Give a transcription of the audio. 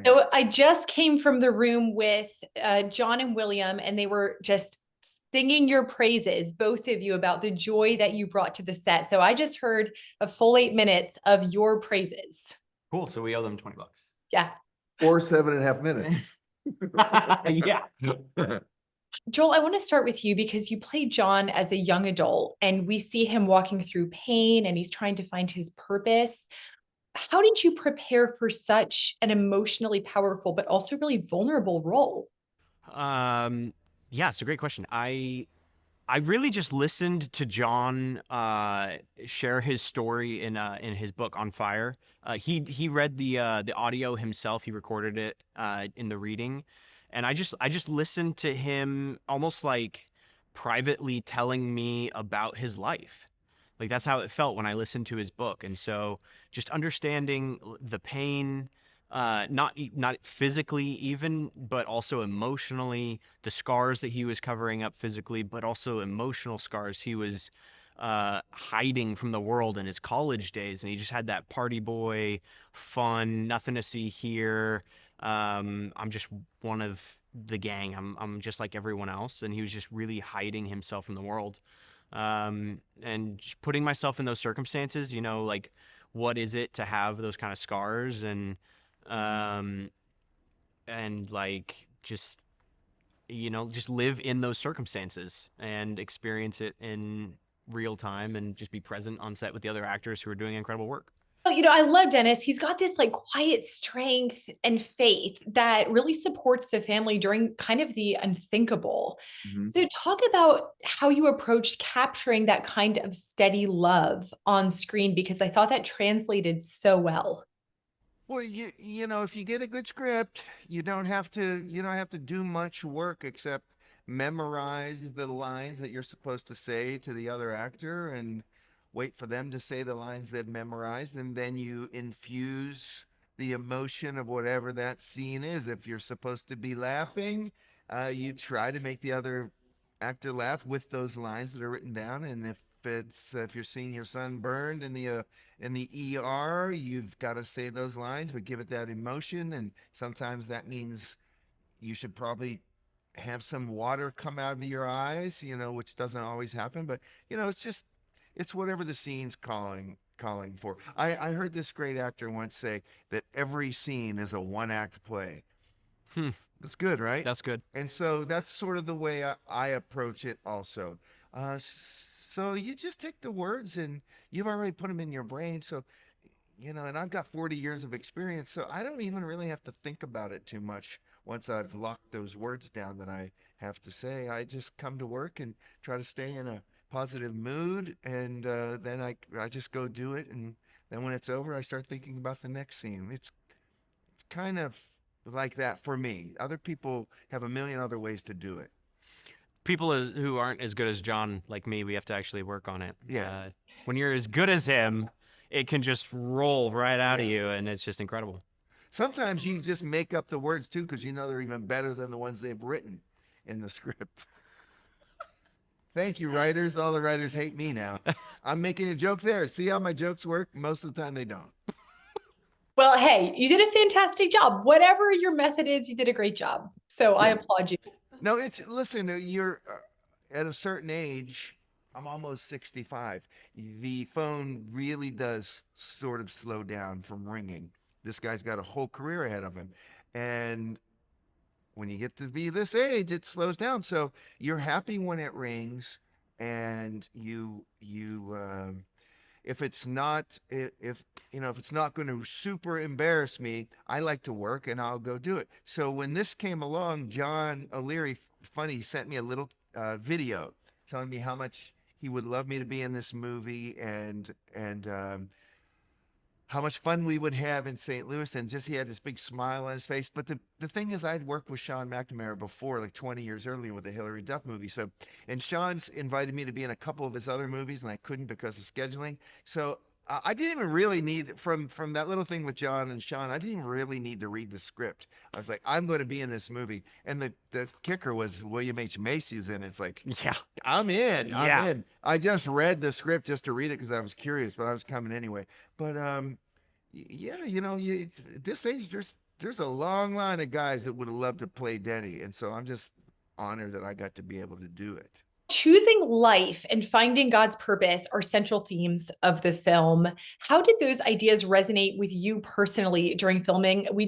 So I just came from the room with John and William, and they were just singing your praises, both of you, about the joy that you brought to the set. So I just heard a full 8 minutes of your praises. Cool. So we owe them $20. Yeah. Or 7.5 minutes. Yeah. Joel, I want to start with you because you played John as a young adult, and we see him walking through pain and he's trying to find his purpose. How did you prepare for such an emotionally powerful, but also really vulnerable role? Yeah, it's a great question. I really just listened to John share his story in his book On Fire. He read the audio himself. He recorded it in the reading, and I just listened to him almost like privately telling me about his life. Like that's how it felt when I listened to his book. And so just understanding the pain, not physically even, but also emotionally, the scars that he was covering up physically, but also emotional scars he was hiding from the world in his college days. And he just had that party boy, fun, nothing to see here. I'm just one of the gang. I'm just like everyone else. And he was just really hiding himself from the world. And just putting myself in those circumstances, like what is it to have those kind of scars um, and like just live in those circumstances and experience it in real time and just be present on set with the other actors who are doing incredible work. I love Dennis. He's got this like quiet strength and faith that really supports the family during kind of the unthinkable. Mhm. So, talk about how you approached capturing that kind of steady love on screen, because I thought that translated so well. Well, if you get a good script, you don't have to do much work except memorize the lines that you're supposed to say to the other actor and wait for them to say the lines they've memorized, and then you infuse the emotion of whatever that scene is. If you're supposed to be laughing, you try to make the other actor laugh with those lines that are written down. And if you're seeing your son burned in the ER, you've got to say those lines, but give it that emotion. And sometimes that means you should probably have some water come out of your eyes, which doesn't always happen. But it's whatever the scene's calling for. I heard this great actor once say that every scene is a one-act play. Hmm. That's good, right? That's good. And so that's sort of the way I approach it also. So you just take the words and you've already put them in your brain. So, and I've got 40 years of experience, so I don't even really have to think about it too much. Once I've locked those words down that I have to say, I just come to work and try to stay in a positive mood. And then I just go do it. And then when it's over, I start thinking about the next scene. It's kind of like that for me. Other people have a million other ways to do it. People who aren't as good as John, like me, we have to actually work on it. Yeah. When you're as good as him, it can just roll right out of Yeah. you, and it's just incredible. Sometimes you just make up the words too, because they're even better than the ones they've written in the script. Thank you, writers. All the writers hate me now. I'm making a joke there. See how my jokes work? Most of the time they don't. Well, hey, you did a fantastic job. Whatever your method is, you did a great job. So I applaud you. No, listen, you're at a certain age. I'm almost 65. The phone really does sort of slow down from ringing. This guy's got a whole career ahead of him. And when you get to be this age, it slows down. So you're happy when it rings, and if it's not if it's not going to super embarrass me, I like to work and I'll go do it. So when this came along, John O'Leary, funny, sent me a little video telling me how much he would love me to be in this movie, and how much fun we would have in St. Louis, and just he had this big smile on his face. But the thing is, I'd worked with Sean McNamara before, like 20 years earlier with the Hillary Duff movie. So, and Sean's invited me to be in a couple of his other movies, and I couldn't because of scheduling. So I didn't even really need, from that little thing with John and Sean, I didn't even really need to read the script. I was like, I'm going to be in this movie. And the kicker was William H. Macy was in it. It's like, Yeah. I'm in. Yeah. I'm in. I just read the script just to read it because I was curious, but I was coming anyway. But yeah, at this age, there's a long line of guys that would have loved to play Denny. And so I'm just honored that I got to be able to do it. Choosing life and finding God's purpose are central themes of the film. How did those ideas resonate with you personally during filming? We